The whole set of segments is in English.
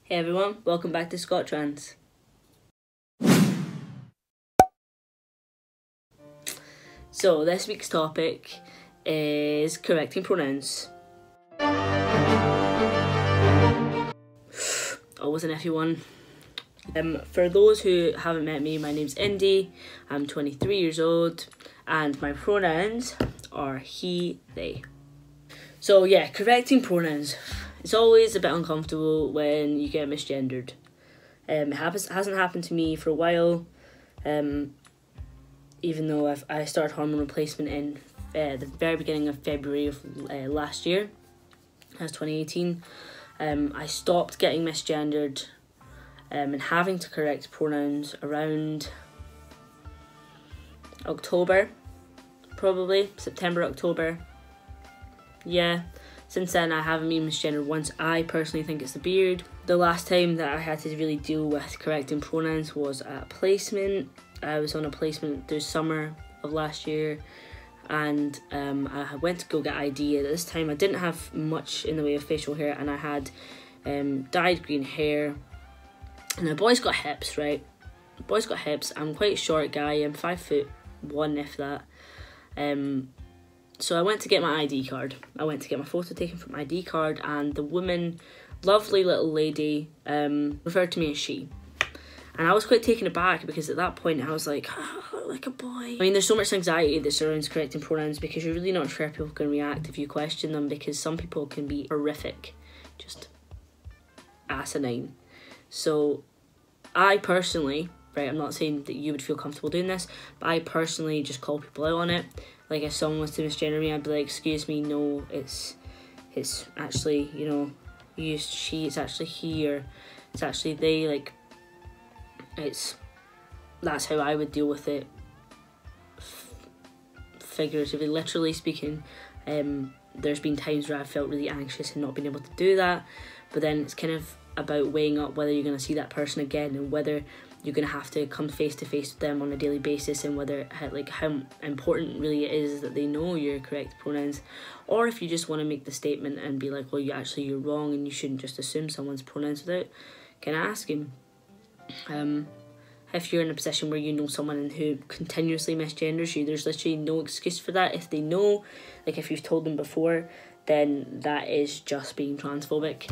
Hey everyone, welcome back to Pronouns. So this week's topic is correcting pronouns. Always an iffy one. For those who haven't met me, my name's Indy, I'm 23 years old, and my pronouns are he, they. So yeah, correcting pronouns. It's always a bit uncomfortable when you get misgendered. It hasn't happened to me for a while, even though I started hormone replacement in the very beginning of February of last year. That's 2018. I stopped getting misgendered and having to correct pronouns around October, probably September, October. Yeah, since then I haven't been misgendered once. I personally think it's the beard. The last time that I had to really deal with correcting pronouns was at placement. I was on a placement through summer of last year, and I went to go get ID. At this time I didn't have much in the way of facial hair, and I had dyed green hair, and the boy's got hips, right? The boy's got hips. I'm quite a short guy, I'm 5'1", if that. So I went to get my ID card. I went to get my photo taken from my ID card, and the woman, lovely little lady, referred to me as she. And I was quite taken aback because at that point I was like, oh, I look like a boy. I mean, there's so much anxiety that surrounds correcting pronouns because you're really not sure how people can react if you question them, because some people can be horrific, just asinine. So I personally, right, I'm not saying that you would feel comfortable doing this, but I personally just call people out on it. Like, if someone was to misgender me, I'd be like, excuse me, no, it's actually, you know, you used she, it's actually he, or it's actually they. Like, that's how I would deal with it, figuratively. Literally speaking, there's been times where I've felt really anxious and not been able to do that, but then it's kind of about weighing up whether you're going to see that person again, and whether you're going to have to come face to face with them on a daily basis, and whether, like, how important really it is that they know your correct pronouns, or if you just want to make the statement and be like, well, you're wrong and you shouldn't just assume someone's pronouns without kind of asking. If you're in a position where you know someone who continuously misgenders you, there's literally no excuse for that. If they know, like, if you've told them before, then that is just being transphobic.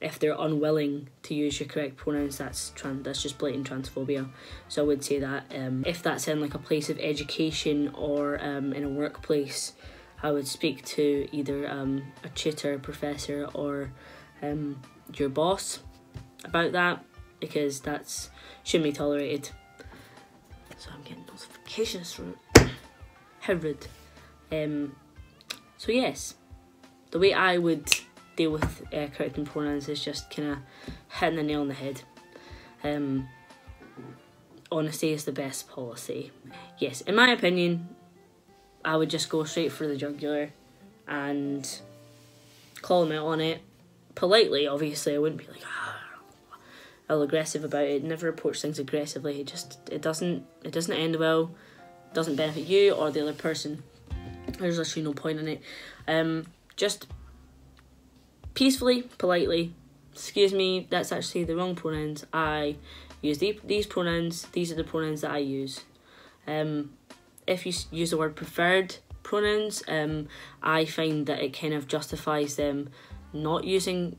If they're unwilling to use your correct pronouns, that's just blatant transphobia. So I would say that if that's in like a place of education or in a workplace, I would speak to either a tutor, professor, or your boss about that, because that's shouldn't be tolerated. So I'm getting notifications from Herod. So yes, the way I would deal with correcting pronouns is just kind of hitting the nail on the head. Honesty is the best policy. Yes, in my opinion, I would just go straight for the jugular and call them out on it politely. Obviously, I wouldn't be like all aggressive about it. Never approach things aggressively. It doesn't end well. It doesn't benefit you or the other person. There's literally no point in it. Just peacefully, politely, excuse me, that's actually the wrong pronouns. I use these pronouns. These are the pronouns that I use. If you use the word preferred pronouns, I find that it kind of justifies them not using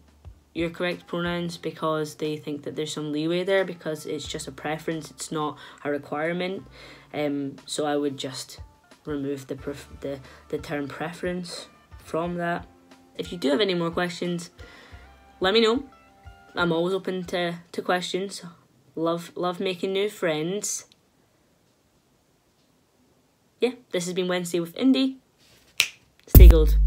your correct pronouns, because they think that there's some leeway there, because it's just a preference, it's not a requirement. So I would just remove the term preference from that. If you do have any more questions, let me know. I'm always open to questions. Love making new friends. Yeah, this has been Wednesday with Indy. Stay gold.